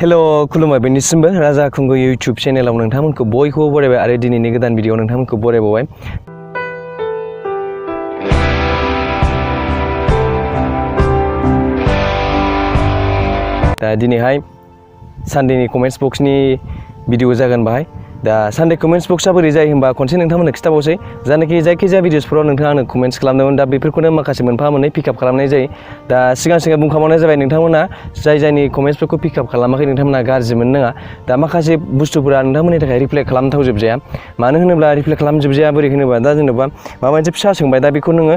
Hello खुलुमबाय बेनिसिमबो राजाखुंगुर YouTube चेनेलाव नोंथांमोनखौ बयखौबो बरायबाय आरो दिनैनि गोदान भिडिअ नोंथांमोनखौ बरायबावबाय। दा दिनैहाय सानडेनि कमेन्ट्स बक्सनि भिडिअ जागोन बाहाय। दा सानडे कमेन्ट्स बक्सआ बोरै जायो होनबा खनसे नोंथांमोननो खिथाबावसै। जायनाखि जायखिजाया भिडिअसफोराव नोंथाङा आंनो कमेन्ट्स खालामदोंमोन दा बेफोरखौनो माखासे मोनफा मोननै पिकआप खालामनाय जायो। दा सिगां बुंखाबावनाय जाबाय नोंथांमोना जायनि कमेन्ट्सफोरखौ पिकआप खालामाखै नोंथांमोना गाज्रि मोननो नाङा। दा माखासे बुस्थुफोरा नोंथांमोननि थाखाय रिप्लाइ खालामथावजोबजाया। मानो होनोब्ला रिप्लाइ खालामजोबजाया बोरै होनोबा दा जेनेबा माबा मोनसे फिसा सोंबाय दा बेखौ नोङो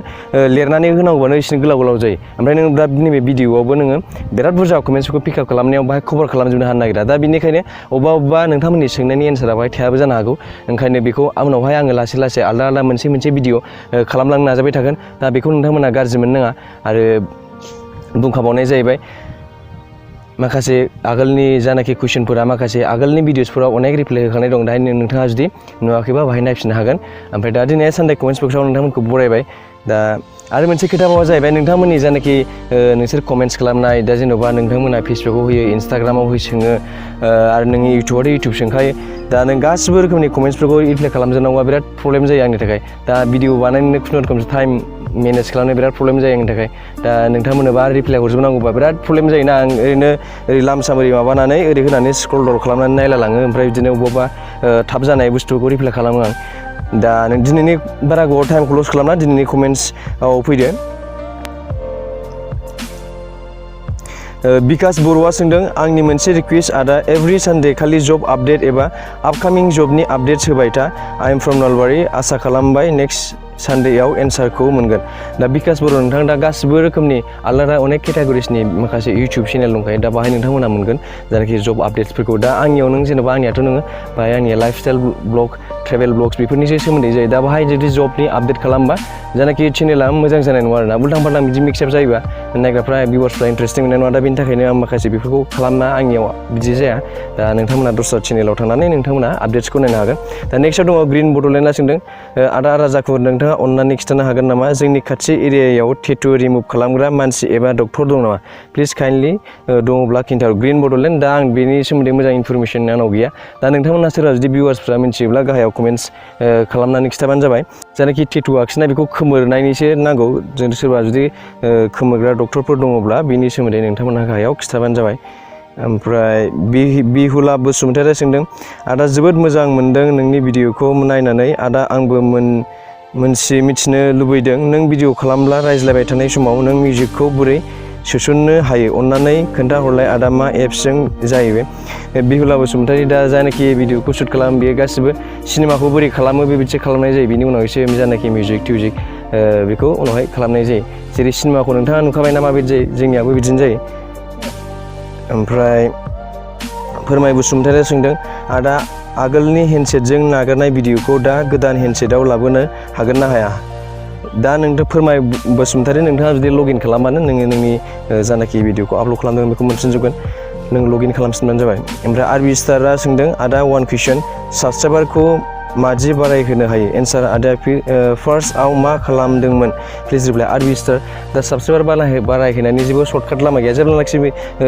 लिरनानै होनांगौबानो एसे गोलाव जायो। ओमफ्राय नों दा नैबे भिडिअआवबो नोङो बिराद बुरजा कमेन्ट्सफोरखौ पिकआप खालामनायाव बाहाय कभार खालामजोबनो हानो नागिरा। दा बेनिखायनो अबेबा नोंथांमोननि सोंनायनि एन्सारा बाहाय थायाबो जानो हागौ। ओंखायनो बेखौ उनावहाय आङो लासै आलदा मोनसे भिडिअ खालामलांनो नाजाबाय थागोन। दा बेखौ नोंथांमोना गाज्रि मोननो नाङा। आरो बुंखाबावनाय जाहैबाय माखासे आगोलनि जानाखि कुइसनफोरा माखासे आगोलनि भिडिअसफोराव अनेक रिप्लाइ होखानाय दं। दा नोंथाङा जुदि नुवाखैबा बाहाय नायफिननो हागोन। ओमफ्राय दा दिनै सानडे कमेन्ट्स बक्सआव नोंथांमोनखौ बरायबाय। दा आरो मोनसे खोथाबावा जाहैबाय नोंथांमोननि जानाखि नोंसोर कमेन्ट्स खालामनाय दा जेन'बा नोंथांमोना फेसबुकआव होयो इन्सटाग्रामाव सोङो आरो नोंनि इउटुब सोंखायो। दा नों गासिबो रोखोमनि कमेन्ट्सफोरखौ रिप्लाइ खालामजोबनांगौआ बिराद प्रब्लेम जायो आंनि थाखाय। दा भिडिअ बानायनो खुनुरुखुम टाइम मेनेज खालामनो बिराद प्रब्लेम जायो आंनि थाखाय। दा नोंथांमोननोबा रिप्लाइ हरजोबनांगौबा बिराद प्रब्लेम जायोना। आं ओरै लामसाम ओरै माबानानै ओरै होनानै स्क्रल खालामनानै नायलालाङो। ओमफ्राय बिदिनो बबेबा थाब जानाय बुस्थुखौ रिप्लाइ खालामो आं। दा दिनैनि बारा गोबाव टाइमखौ लस खालामना दिनैनि कमेन्ट्सआव फैदो। बिकास बर'आ सोंदों आंनि मोनसे रिकुवेस्ट आदा एभरि सानडे खालि जब आपडेट एबा आपकामिं जबनि आपडेट्स होबाय था। आइ एम फ्रम नलबारि आसा खालामबाय नेक्स्ट सानडेआव एन्सारखौ मोनगोन। दा बिकास बर' नोंथां दा गासिबो रोखोमनि आलादा अनेक केटेगरिसनि माखासे इउटुब चेनेल दंखायो। दा बाहाय नोंथांमोना मोनगोन जायनाखि जब आपडेट्सफोरखौ। दा आंनियाव नों जेनेबा आंनियाथ' नोङो बाहाय आंनिया लाइफस्टाइल ब्लग ट्रेभेल ब्लग्स बेफोरनिसो सोमोन्दै जायो। दा बाहाय जुदि जबनि आपडेट खालामबा जायनाखि चेनेला मोजां जानाय नङा आरोना। उल्थां फाल्थां बिदि मिक्सआप जायोबा नायग्राफ्रा भिउवार्सफ्रा इन्टारेस्टिं मोननाय नङा। दा बेनि थाखायनो आं माखासे बेफोरखौ खालामना आंनियाव बिदि जाया। दा नोंथांमोना दस्रा चेनेलाव थांनानै नोंथांमोना आपडेट्सखौ नायनो हागोन। दा नेक्स्टआव दङ ग्रिन बड'लेण्डआ सोंदों आदा राजाखुंगुर नोंथाङा अननानै खिन्थानो हागोन नामा जोंनि खाथि एरियायाव टेटु रिमुभ खालामग्रा मानसि एबा डक्टर दं नामा? प्लिज काइन्डलि दङब्ला खिन्थाहर। ग्रिन बड'लेण्ड दा आं बेनि सोमोन्दै मोजां इनफरमेसन आंनाव गैया। दा नोंथांमोना सोरबा जुदि भिउवार्सफ्रा मिथियोब्ला गाहायाव कमेन्ट्स खालामनानै खिन्थाबानो जाबाय। जायनाखि टेटु आखिनाय बेखौ खोमोरनायनिसो नांगौ। जों सोरबा जुदि खोमोरग्रा डक्टरफोर दङब्ला बेनि सोमोन्दै नोंथांमोनहा गाहायाव खिन्थाबानो जाबाय। ओमफ्राय बिहुला बसुमतारिया सोंदों आदा जोबोद मोजां मोनदों नोंनि भिडिअखौ नायनानै आदा आंबो मिथिनो लुबैदों नों भिडिअ खालामब्ला रायज्लायबाय थानाय समाव नों मिउजिकखौ बोरै सोसननो हायो अन्नानै खोन्थाहरलाय आदा मा एप्सजों जायो बे। बिहुला बसुमतारि दा जायनाखि भिडिअखौ शुट खालामो बेयो गासिबो सिनेमाखौ बोरै खालामो बेबायदि खालामनाय जायो। बिनि उनाव एसे जायनाखि मिउजिक टिउजिक बेखौ उनावहाय खालामनाय जायो। जेरै सिनेमाखौ नोंथाङा नुखाबायना माबायदि जायो जोंनियाबो बिदिनो जायो। ओमफ्राय फोरमाय बसुमतारिया सोंदों आदा आगोलनि हेन्डसेटजों नागारनाय भिडिअखौ दा गोदान हेन्डसेटआव लाबोनो हागोन ना हाया? दा नोंथां फोरमाय बसुमतारि नोंथाङा जुदि लगइन खालामबानो नोङो नोंनि जानाखि भिडिअखौ आपल'ड खालामदों बेखौ मोनफिनजोबगोन। नों लगइन खालामफिनबानो जाबाय। ओमफ्राय आरबि स्टारआ सोंदों आदा वान कुइसन साबसक्राइबारखौ मादि बारायहोनो हायो? एन्सार आदा फार्स्टआव मा खालामदोंमोन? Please reply. आरबि स्टार दा साबसक्राइबार बारायहोनायनि जेबो सर्टकाट लामा गैया। जेब्लानाखि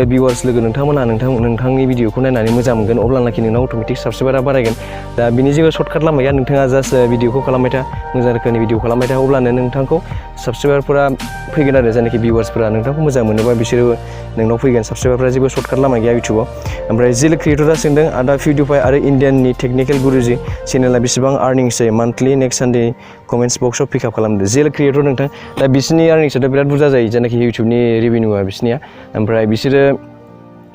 भिउवार्स लोगो नोंथांमोनहा नोंथांनि भिडिअखौ नायनानै मोजां मोनगोन अब्लानाखि नोंनाव अट'मेटिक साबसक्राइबारा बारायगोन। दा बिनि जेबो सर्टकाट लामा गैया। नोंथाङा जास्ट भिडिअखौ खालामबाय था मोजां रोखोमनि भिडिअ खालामबाय था अब्लानो नोंथांखौ साबसक्राइबारफोरा फैगोन आरो जायनाखि भिउवार्सफोरा नोंथांखौ मोजां मोनोबा बिसोरो नोंनाव फैगोन। साबसक्राइबारफोरा जेबो सर्टकाट लामा गैया इउटुबाव। ओमफ्राय जिल क्रिएटरा सोंदों आदा पिउडिफाइ आरो इण्डियाननि टेकनिकेल गुरुजि चेनेला बेसेबां आर्निंस जायो मान्थलि? नेक्स्ट सानडे कमेन्ट्स बक्सआव पिकआप खालामदो। जिल क्रिएटर नोंथां दा बिसोरनि आर्निंसआथ' बिराद बुरजा जायो जायनाखि इउटुबनि रेभिनिउआ बिसोरनिया। ओमफ्राय बिसोरो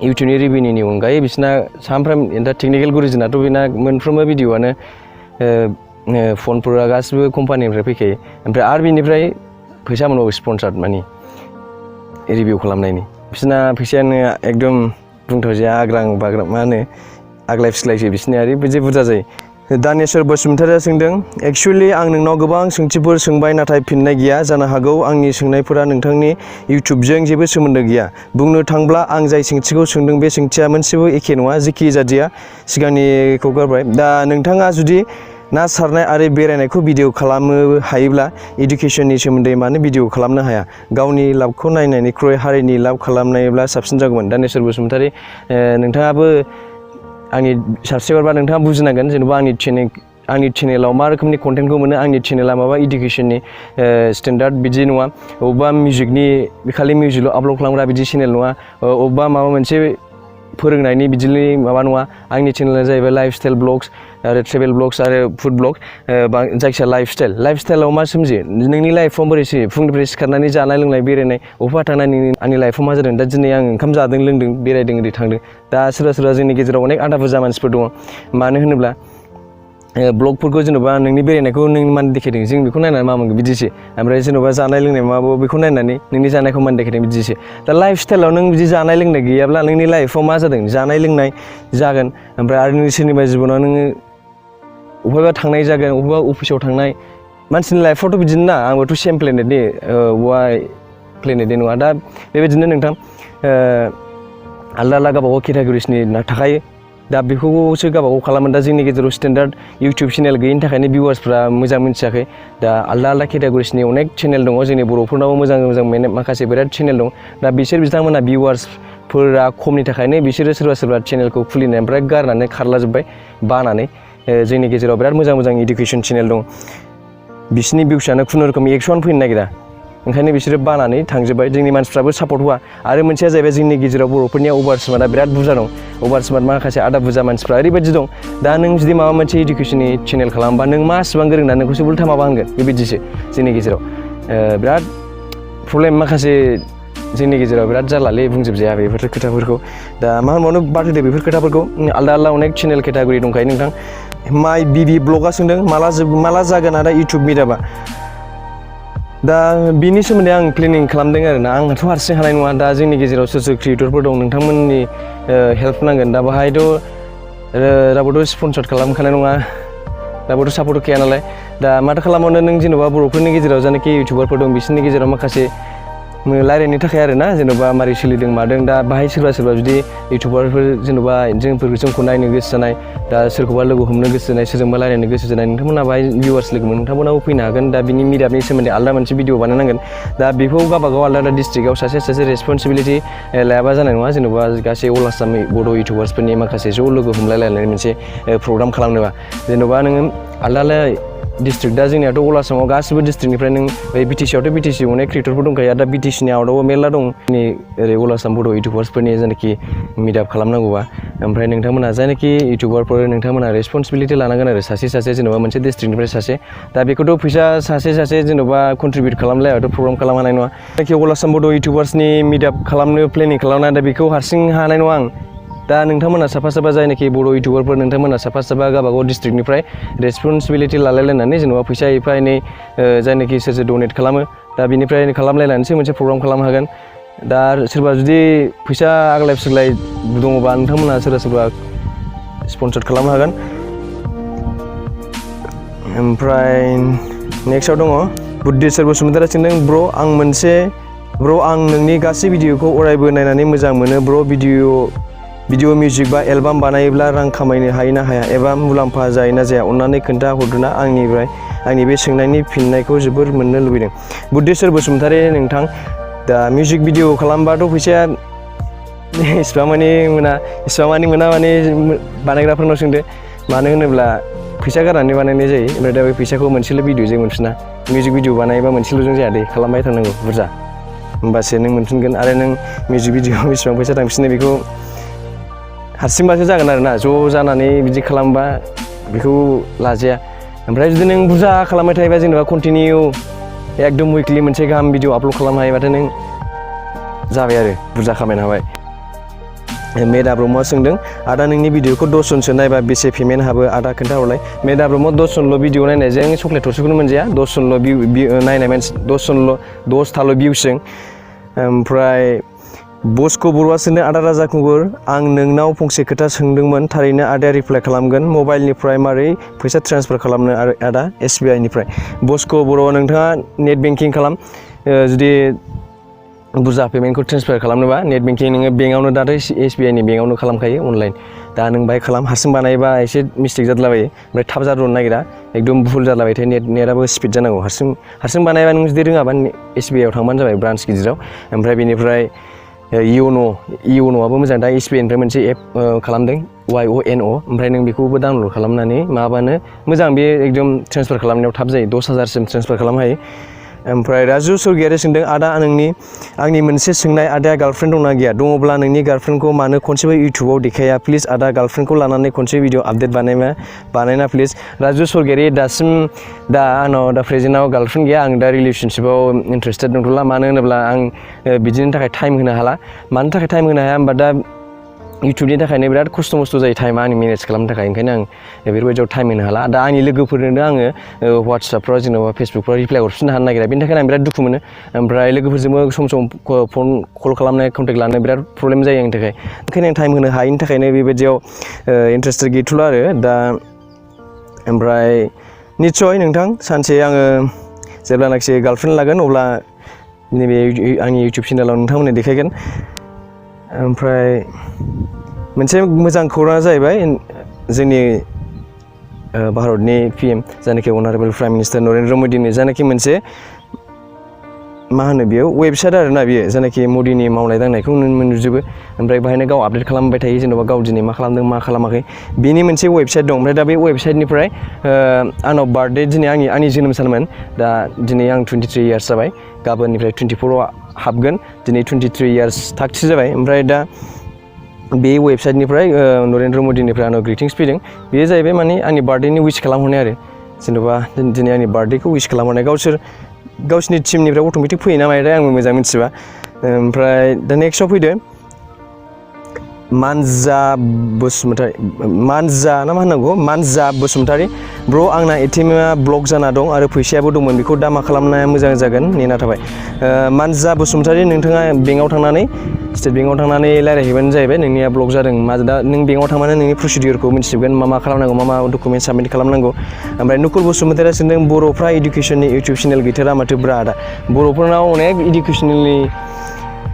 इउटुबनि रेभिनिउनि अनगायै बिसोरना सानफ्रामबो दा टेकनिकेल गुरुजिनाथ' बेना मोनफ्रोमबो भिडिअआनो फनफोरा गासिबो कम्पानिनिफ्राय फैखायो। ओमफ्राय आरो बिनिफ्राय फैसा मोनबावो स्पन्सार्ड मानि रिभिउ खालामनायनि। बिसोरना फैसायानो एकदम बुंथावजाया आग्रां बाग्रां मा होनो आग्लाय फिस्लायसो बिसोरनिया ओरैबायदि बुरजा जायो। दानेश्वर बसुमतारिया सोंदों एक्सुवेलि आं नोंनाव गोबां सोंथिफोर सोंबाय नाथाय फिननाय गैया। जानो हागौ आंनि सोंनायफोरा नोंथांनि इउटुबजों जेबो सोमोन्दो गैया। बुंनो थांब्ला आं जाय सोंथिखौ सोंदों बे सोंथिया मोनसेबो एखे नङा। जेखि जादिया सिगांनिखौ गारबाय। दा नोंथाङा जुदि ना सारनाय आरो बेरायनायखौ भिडिअ खालामनो हायोब्ला इडुकेसननि सोमोन्दै मानो भिडिअ खालामनो हाया गावनि लाबखौ नायनायनिख्रुइ हारिनि लाब खालामनायब्ला साबसिन जागौमोन दानेश्वर बसुमतारी नोंथाङाबो आंनि साबस्क्राइबार बा नोंथाङा बुजिनांगोन जेनेबा आंनि चेनेलाव मा रोखोमनि कन्टेन्टखौ मोनो आंनि चेनेला माबा इडुकेसननि स्टेन्डार्ड बिदि नङा अबेबा मिउजिकनि खालि मिउजिकल' आपल'ड खालामग्रा बिदि चेनेल नङा अबेबा माबा मोनसे फोरोंनायनि बिदिनि माबा नङा आंनि चेनेला जाहैबाय लाइफस्टाइल ब्लग्स आरो ट्रेभेल ब्लग्स आरो फुड ब्लग जायखिया लाइफस्टाइलाव मा सोमजियो नोंनि लाइफआव बोरै सोलियो फुंनिफ्राय सिखारनानै जानाय लोंनाय बेरायनाय अबेबा थांनानै आंनि लाइफआव मा जादों दा दिनै आं ओंखाम जादों लोंदों बेरायदों ओरै थांदों दा सोरबा जोंनि गेजेराव अनेक आदा बुजा मानसिफोर दङ मानो होनोब्ला ब्लगफोरखौ जेनेबा नोंनि बेरायनायखौ नों मानो देखायदों जों बेखौ नायनानै मा मोनगोन बिदिसो ओमफ्राय जेनेबा जानाय लोंनाय माबा बेखौ नायनानै नोंनि जानायखौ मानो देखायदों बिदिसो दा लाइफस्टाइलाव नों बिदि जानाय लोंनाय गैयाब्ला नोंनि लाइफआव मा जादों जानाय लोंनाय जागोन ओमफ्राय आरो नों सोरनिबा जिबनाव नोङो अबेबा थांनाय जागोन अबेबा अफिसाव थांनाय मानसिनि लाइफआवथ' बिदिनो ना आंबोथ' सेम प्लेनेटनि वाइ प्लेनेटनि नङा दा बेबायदिनो नोंथां आलदा गावबागाव केटागरिसनि थाखायो दा बेखौसो गावबागाव खालामो दा जोंनि गेजेराव स्टेन्डार्ड इउटुब चेनेल गैयिनि थाखायनो भिउवार्सफ्रा मोजां मिथियाखै दा आलदा केटागरिसनि अनेक चेनेल दङ जोंनि बर'फोरनावबो मोजां माखासे बिराद चेनेल दं दा बिथांमोना भिउवार्सफोरा खमनि थाखायनो बिसोरो सोरबा चेनेलखौ खुलिनाय ओमफ्राय गारनानै खारलाजोब्बाय बानानै जोंनि गेजेराव बिराद मोजां इडुकेसन चेनेल दं बिसोरनि भिउसआनो खुनुरुखुम 100 फैनो नागिरा ओंखायनो बिसोरो बानानै थांजोब्बाय जोंनि मानसिफ्राबो सापर्ट होआ आरो मोनसेया जाहैबाय जोंनि गेजेराव बर'फोरनिया अभार स्मार्टआ बिराद बुरजा दं अभार स्मार्ट माखासे आदा बुरजा मानसिफ्रा ओरैबायदि दं दा नों जुदि माबा मोनसे इडुकेसननि चेनेल खालामबा नों मा इसिबां गोरों ना नोंखौसो उल्था माबा होनगोन बेबायदिसो जोंनि गेजेराव बिराद प्रब्लेम माखासे जोंनि गेजेराव बिराद जारलालै बुंजोबजाया बेफोर खोथाफोरखौ दा मा होनबावनो बाद होदो बेफोर खोथाफोरखौ आलदा अनेक चेनेल केटागरि दंखायो नोंथां माइ बिबि ब्लगा सोंदों माला जागोन आदा इउटुब मिटआपआ दा बिनि सोमोन्दै आं प्लेनिं खालामदों आरोना आंहाथ' हारसिं हानाय नङा दा जोंनि गेजेराव सोर क्रिएटरफोर दं नोंथांमोननि हेल्प नांगोन दा बाहायथ' रावबोथ' स्पन्सर खालामखानाय नङा रावबोथ' सापर्ट गैया नालाय दा माथो खालामबावनो नों जेनेबा बर'फोरनि गेजेराव जानाखि इउटुबारफोर दं बिसोरनि गेजेराव माखासे रायलायनो थाखाय आरोना जेनेबा मारै सोलिदों मादों दा बाहाय सोरबा जुदि इउटुबारफोर जेनेबा जोंखौ नायनो गोसो जानाय दा सोरखौबा लोगो हमनो गोसो जानाय सोरजोंबा रायलायनो गोसो जानाय नोंथांमोना बाहाय भिउवार्स लोगो मोन नोंथांमोनाबो फैनो हागोन दा बिनि मिटआपनि सोमोन्दै आलदा मोनसे भिडिअ बानायनांगोन दा बेखौ गावबागाव आलदा डिस्ट्रिक्टआव सासे रेसपन्सिबिलिटि लायाबा जानाय नङा जेनेबा गासै अल आसाम बड' इउटुबार्सफोरनि माखासे ज' लोगो हमलायलायनानै मोनसे प्रग्राम खालामनोबा जेनेबा नोङो आलदा डिस्ट्रिक्ट दा जोंनियाथ' अल आसामाव गासिबो डिस्ट्रिक्टनिफ्राय नों बिटिसिआवथ' बिटिसि अनेक क्रिएटरफोर दंखायो दा बिटिसिनि आउटआवबो मेरला दं ओरै अल आसाम बड' इउटुबार्सफोरनि जायनाखि मिटआप खालामनांगौबा ओमफ्राय नोंथांमोना जायनाखि इउटुबारफोर नोंथांमोना रेसपन्सिबिलिटि लानांगोन आरो सासे जेनेबा मोनसे डिस्ट्रिक्टनिफ्राय सासे दा बेखौथ' फैसा सासे जेनेबा कन्ट्रिबिउट खालामलायाबाथ' प्रग्राम खालामनो हानाय नङा जायखि अल आसाम बड' इउटुबार्सनि मिटआप खालामनो प्लेनिं खालामनाय दा बेखौ हारसिं हानाय नङा आं दा नोंथांमोना साफा जायनाखि बर' इउटुबारफोर नोंथांमोना साफा गावबागाव डिस्ट्रिक्टनिफ्राय रेसपन्सिबिलिटि लालायलायनानै जेनेबा फैसा एफा एनै जायनाखि सोर डनेट खालामो दा बिनिफ्राय खालामलायनानैसो मोनसे प्रग्राम खालामनो हागोन दा सोरबा जुदि फैसा आग्लाय फिग्लाय दङबा नोंथांमोना सोरबा स्पन्सर खालामनो हागोन ओमफ्राय नेक्स्टआव दङ बुद्धिसर बसुमतारी सोंदों ब्र' आं नोंनि गासै भिडिअखौ अरायबो नायनानै मोजां मोनो ब्र' भिडिअ मिउजिक बा एलबाम बानायोब्ला रां खामायनो हायो ना हाया एबा मुलाम्फा जायो ना जाया अन्नानै खोन्था हरदोना आंनि बे सोंनायनि फिननायखौ जोबोर मोननो लुबैदों बुद्धिसर बसुमतारी नोंथां दा मिउजिक भिडिअ खालामबाथ' फैसाया इसिबां मानि मोना माने बानायग्राफोरनाव सोंदो मानो होनोब्ला फैसा गारनानै बानायनाय जायो ओमफ्राय दा बे फैसाखौ मोनसेल' भिडिअजों मोनफिना मिउजिक भिडिअ बानायोबा मोनसेल'जों जाया दे खालामबाय थानांगौ बुरजा होमबासो नों मोनफिनगोन आरो नों मिउजिक भिडिअआव बेसेबां फैसा थांफिनो बेखौ हारसिंबासो जागोन आरोना ज' जानानै बिदि खालामबा बेखौ लाजाया ओमफ्राय जुदि नों बुरजा खालामबाय थायोबा जेनेबा कन्टिनिउ एकदम उइकलि मोनसे गाहाम भिडिअ आपल'ड खालामनो हायोबाथाय नों जाबाय आरो बुरजा खामायनो हाबाय मेदा ब्रह्मआ सोंदों आदा नोंनि भिडिअखौ 10 जनसो नायबा बेसे पेमेन्ट हाबो आदा खोन्थाहरलाय मेदा ब्रह्म 10 जनल' भिडिअ नायनायजों चक्लेट थरसेखौनो मोनजाया 10 जनल' नायनाय मानसि 10थाल' भिउसजों ओमफ्राय बस्क' बरुवा सोंदों आदा राजाखुंगुर आं नोंनाव फंसे खोथा सोंदोंमोन थारैनो आदाया रिप्लाइ खालामगोन मबाइलनिफ्राय मारै फैसा ट्रेन्सफार खालामनो आदा SBI निफ्राय बस्क' बरुवा नोंथाङा नेट बेंकिं खालाम जुदि बुरजा पेमेन्टखौ ट्रेन्सफार खालामनोबा नेट बेंकिं नोङो बेंकआवनो दाथ' SBI नि बेंकआवनो खालामखायो अनलाइन दा नों बाहाय खालाम हारसिं बानायबा एसे मिस्टेक जाद्लाबायो ओमफ्राय थाब जाद्रनो नागिरा एकदम भुल जाद्लाबाय थायो नेटआबो स्पिड जानांगौ हारसिं बानायबा नों जुदि रोङाबा SBI आव थांबानो जाबाय ब्रान्च गिदिराव ओमफ्राय बेनिफ्राय इउन'आबो मोजां दा SBI निफ्राय मोनसे एप खालामदों YONO ओमफ्राय नों बेखौबो डाउनलड खालामनानै माबानो मोजां बे एकदम ट्रेन्सफार खालामनायाव थाब जायो 10,000 सिम ट्रेन्सफार खालामनो हायो ओमफ्राय राजु सरगियारि सोंदों आदा आंनि मोनसे सोंनाय आदाया गार्लफ्रेन्ड दंना गैया दङब्ला नोंनि गार्लफ्रेन्डखौ मानो खनसेबो इउटुबाव देखाया प्लिज आदा गार्लफ्रेन्डखौ लानानै खनसे भिडिअ आपडेट बानायना प्लिज राजु सरगियारि दासिम दा आंनाव दा प्रेजेन्टआव गार्लफ्रेन्ड गैया आं दा रिलेसनशिपआव इन्टारेस्टेड दंथ'ला मानो होनोब्ला आं बिदिनि थाखाय टाइम होनो हाला मानि थाखाय टाइम होनो हाया होनबा दा इउटुबनि थाखायनो बिराद खस्थ' मस्थ' जायो टाइमा आंनि मेनेज खालामनो थाखाय ओंखायनो आं बेफोरबायदियाव टाइम होनो हाला दा आंनि लोगोफोरनो आङो WhatsAppफ्राव जेनेबा फेसबुकफ्राव रिप्लाइ हरफिननो हानो नागिरा बेनि थाखायनो आं बिराद दुखु मोनो ओमफ्राय लोगोफोरजोंबो सम फन कल खालामनाय कन्टेक्ट लानो बिराद प्रब्लेम जायो आंनि थाखाय ओंखायनो आं टाइम होनो हायैनि थाखायनो बेबायदियाव इन्टारेस्टेड गैथ'ला आरो दा ओमफ्राय निस्सय नोंथां सानसे आङो जेब्लानाखि गार्लफ्रेन्ड लागोन अब्ला नैबे आंनि इउटुब चेनेलाव नोंथांमोननो देखायगोन ओमफ्राय मोनसे मोजां खौराङा जाहैबाय जोंनि भारतनि PM जायनाखि अनारेबल प्राइम मिनिस्टार नरेन्द्र मदिनि जायनाखि मोनसे मा होनो बेयो वेबसाइट आरोना बियो जायनाखि मदिनि मावनाय दांनायखौ नुजोबो ओमफ्राय बाहायनो गाव आपडेट खालामबाय थायो जेनेबा गाव दिनै मा खालामदों मा खालामाखै बेनि मोनसे वेबसाइट दं ओमफ्राय दा बे वेबसाइटनिफ्राय आंनाव बार्थडे दिनै आंनि जोनोम सानमोन दा दिनै आं 23 इयार्स जाबाय गाबोननिफ्राय 24आव हाबगोन दिनै 23 इयार्स थागथि जाबाय ओमफ्राय दा बे वेबसाइटनिफ्राय नरेन्द्र मदिनिफ्राय आंनाव ग्रिटिंस फैदों बेयो जाहैबाय माने आंनि बार्थडेनि उइस खालामहरनाय आरो जेनेबा दिनै आंनि बार्थडेखौ उइस खालामहरनाय गावसोरनि टिमनिफ्राय अट'मेटिक फैयो ना मायोथाय आंबो मोजां मिथिबा ओमफ्राय दा नेक्स्टआव फैदो मानजा ना मा होननांगौ मानजा बसुमतारी ब्र आंना ATM-आ ब्लक जाना दं आरो फैसायाबो दंमोन बेखौ दा मा खालामनाया मोजां जागोन नेना थाबाय मानजा बसुमतारी नोंथाङा बेंकआव थांनानै स्टेट बेंकआव थांनानै रायज्लायहैबानो जाहैबाय नोंनिया ब्लक जादों दा नों बेंकआव थांनानै नोंनि प्रसिडिउरखौ मिथिजोबगोन मा खालामनांगौ मा डकुमेन्ट साबमिट खालामनांगौ ओमफ्राय नकुल बसुमतारीया सोंदों बर'फ्रा इडुकेसननि इउटुब चेनेल गैथारा माथो ब्रा आदा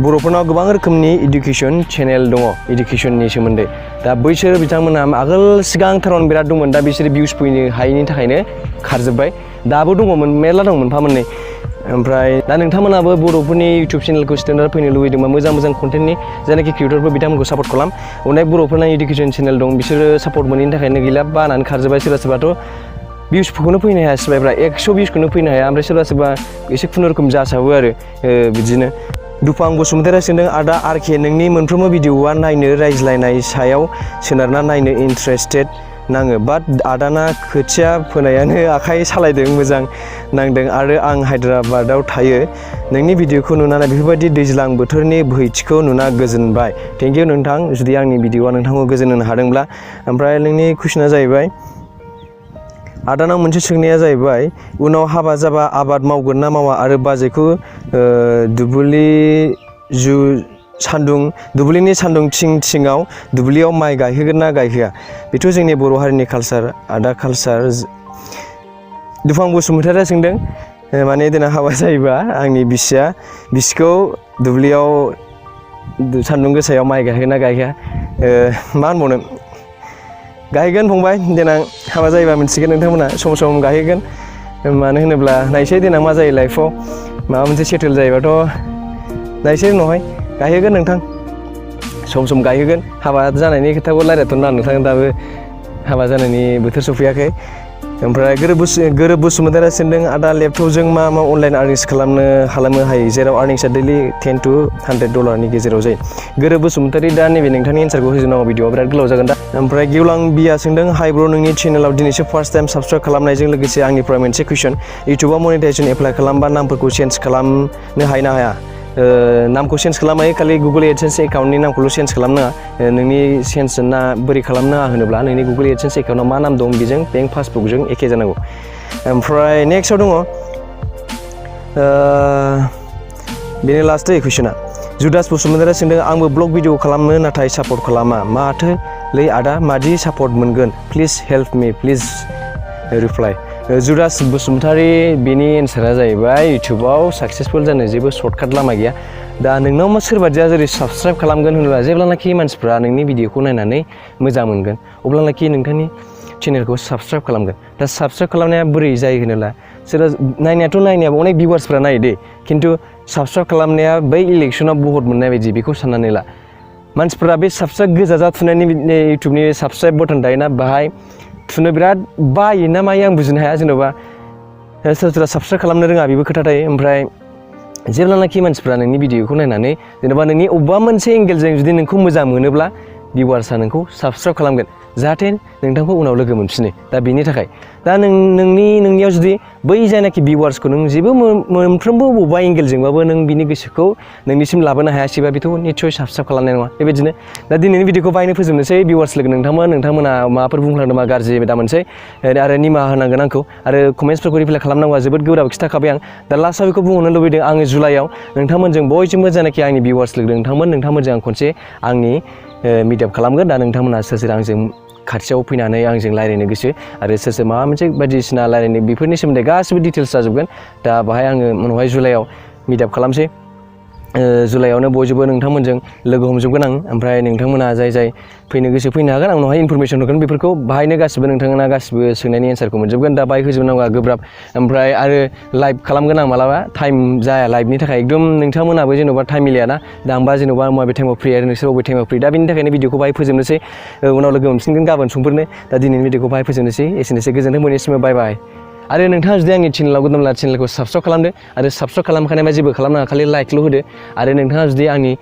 बर'फोरनाव गोबां रोखोमनि इडुकेसन चेनेल दङ इडुकेसननि सोमोन्दै दा बैसोर बिथांमोनहा आगोल सिगांथारावनो बिराद दंमोन दा बिसोर भिउस फैनो हायैनि थाखायनो खारजोब्बाय दाबो दङमोन मेरला दं मोनफा मोननै ओमफ्राय दा नोंथांमोनाबो बर'फोरनि इउटुब चेनेलखौ स्टेन्डार्ड फैनो लुबैदोंबा मोजां कन्टेन्टनि जायनाखि क्रिएटरफोर बिथांमोनखौ सापर्ट खालाम अनेक बर'फोरना इडुकेसन चेनेल दं बिसोरो सापर्ट मोनैनि थाखायनो गैला बानानै खारजोब्बाय सोरबाथ' भिउसफोरखौनो फैनो हाया सोरबाफ्रा 100 भिउसखौनो फैनो हाया ओमफ्राय सोरबा एसे खुनुरुखुम जासाबो आरो बिदिनो दुफां बसुमतारीया सोंदों आदा आरके नोंनि मोनफ्रोमबो भिडिअआ नायनो रायज्लायनाय सायाव सोनारना नायनो इन्टारेस्टेड नाङो बाट आदाना खोथिया फोनायानो आखाइ सालायदों मोजां नांदों आरो आं हायद्राबादाव थायो नोंनि भिडिअखौ नुनानै बेफोरबायदि दैज्लां बोथोरनि बोहैथिखौ नुना गोजोनबाय थेंक इउ नोंथां जुदि आंनि भिडिअआ नोंथांखौ गोजोन होनो हादोंब्ला ओमफ्राय नोंनि कुइसना जाहैबाय आदानाव मोनसे सोंनाया जाहैबाय उनाव हाबा जाबा आबाद मावगोन ना मावा आरो बाजैखौ दुब्लिनि सान्दुं थिङाव दुब्लियाव माइ गायहोगोन ना गायहोआ बेथ' जोंनि बर' हारिनि कालसार आदा कालसार दुफां बसुमतारीया सोंदों माने देनां हाबा जायोबा आंनि बिसिखौ दुब्लियाव सान्दुं गोसायाव माइ गायहोगोन ना गायहोआ मा होनबावनो गायगोन फंबाय देनां हाबा जायोबा मिथिगोन नोंथांमोना सम गायहैगोन मानो होनोब्ला नायसै देनां मा जायो लाइफआव माबा मोनसे सेटेल जायोबाथ' नायसै उनावहाय गायहैगोन नोंथां सम गायहैगोन हाबा जानायनि खोथाखौ रायज्लायथ'ना नोंथां दाबो हाबा जानायनि बोथोर सफैयाखै ओमफ्राय गोरोब बसुमतारीया सोंदों आदा लेपटपजों मा अनलाइन आर्निंस खालामनो हायो जेराव आर्निंसआ दैलि $10 to $100 गेजेराव जायो गोरोब बसुमतारी दा नैबे नोंथांनि एन्सारखौ होजोबनांगौ भिडिअआ बिराद गोलाव जागोन दा ओमफ्राय गेवलां बिया सोंदों हाइ ब्र नोंनि चेनेलाव दिनैसो फार्स्ट टाइम साबस्क्राइब खालामनायजों लोगोसे आंनिफ्राय मोनसे कुइसन इउटुबाव मनिटाइजेसन एप्लाइ खालामबा नामफोरखौ चेन्ज खालामनो हायो ना हाया नामखौ चेन्ज खालामनो हायो खालि गुगल एडसेन्स एकाउन्टनि नामखौल' चेन्ज खालामनाङा नोंनि चेन्जना बोरै खालामनाङा होनोब्ला नोंनि गुगल एडसेन्स एकाउन्टआव मा नाम दं बेजों बेंक पासबुकजों एखे जानांगौ ओमफ्राय नेक्स्टआव दङ बेनो लास्ट कुइसना जुदास बसुमतारीया सोंदों आंबो ब्लग भिडिअ खालामनो नाथाय सापर्ट खालामा माथो लै आदा मादि सापर्ट मोनगोन please help me please reply Judas Basumatary बेनि एन्सारा जाहैबाय इउटुबाव साक्सेसफुल जानो जेबो सर्टकाट लामा गैया दा नोंनाव मा सोरबादिया जेरै साबस्क्राइब खालामगोन होनोब्ला जेब्लानाखि मानसिफ्रा नोंनि भिडिअखौ नायनानै मोजां मोनगोन अब्लानाखि नोंथांनि चेनेलखौ साबस्क्राइब खालामगोन दा साबस्क्राइब खालामनाया बोरै जायो होनोब्ला सोरबा नायनायाव अनेक भिउवार्सफ्रा नायो दे खिन्थु साबस्क्राइब खालामनाया बै इलेक्सनाव भट मोननाय बायदि बेखौ साननानै ला मानसिफ्रा बे साबस्क्राइब गोजा जाथुनायनि इउटुबनि साबस्क्राइब बटन थायोना बाहाय थुनो बिराद बायो ना मायो आं बुजिनो हाया जेन'बा सोरबा साबस्क्राइब खालामनो रोङा बेबो खोथा थायो ओमफ्राय जेब्लानाखि मानसिफ्रा नोंनि भिडिअखौ नायनानै जेनेबा नोंनि अबेबा मोनसे एंगेलजों जुदि नोंखौ मोजां मोनोब्ला भिउवार्सआ नोंखौ साबस्क्राइब खालामगोन जाहाथे नोंथांखौ उनाव लोगो मोनफिनो दा बेनि थाखाय दा नोंनियाव जुदि बै जायनाखि भिउवार्सखौ नों जेबो मोनफ्रोमबो बबेबा एंगेलजोंबाबो नों बिनि गोसोखौ नोंनिसिम लाबोनो हायासैबा बेथ' निस्सय साबस्क्राइब खालामनाय नङा बेबायदिनो दा दिनैनि भिडिअखौ बाहायनो फोजोबनोसै भिउवार्स लोगो नोंथांमोना माबाफोर बुंफ्लांदोंबा गाज्रि दा मोनसै आरो निमाहा होनांगोन आंखौ आरो कमेन्ट्सफोरखौ रिप्लाइ खालामनांगौआ जोबोद गोब्राब खिथाखाबाय आं दा लास्टआव बेखौ बुंहरनो लुबैदों आङो जुलाइआव नोंथांमोनजों बयजोंबो जायनाखि आंनि भिउवार्स लोगो नोंथांमोनजों आं खनसे आंनि मिटआप खालामगोन दा नोंथांमोना सोर आंजों खाथियाव फैनानै आंजों रायज्लायनो गोसो आरो सोर माबा मोनसे बायदिसिना रायज्लायनो बेफोरनि सोमोन्दै गासिबो डिटेल्स जाजोबगोन दा बाहाय आङो उनावहाय जुलाइआव मिटआप खालामसै जुलाइआवनो बयजोंबो नोंथांमोनजों लोगो हमजोबगोन आं ओमफ्राय नोंथांमोना जाय फैनो गोसो फैनो हागोन आं उनावहाय इनफरमेसन होगोन बेफोरखौ बाहायनो गासिबो नोंथांमोना गासिबो सोंनायनि एन्सारखौ मोनजोबगोन दा बाहाय होजोबनांगौआ गोब्राब ओमफ्राय आरो लाइभ खालामगोन आं मालाबा टाइम जाया लाइभनि थाखाय एकदम नोंथांमोनाबो जेन'बा टाइम मिलायाना दा आंबा जेन'बा बबे टाइमाव फ्रि आरो नोंसोर बबे टाइमाव फ्रि दा बेनि थाखायनो भिडिअखौ बाहाय फोजोबनोसै उनाव लोगो मोनफिनगोन गाबोन समफोरनो दा दिनैनि भिडिअखौ बाहाय फोजोबनोसै एसेनोसै गोजोन्थों बयनिसिमबो बाय बाय आरो नोंथाङा जुदि आंनि चेनेलाव गोदानब्ला चेनेलखौ साबस्क्राइब खालामदो आरो साबस्क्राइब खालामखानायबा जेबो खालामनाङा खालि लाइकल' होदो आरो नोंथाङा जुदि आंनि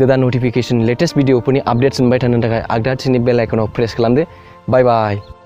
गोदान नटिफिकेसन लेटेस्ट भिडिअफोरनि आपडेट्स मोनबाय थानो थाखाय आगदाथिंनि बेल आइकनाव प्रेस खालामदो बाय बाय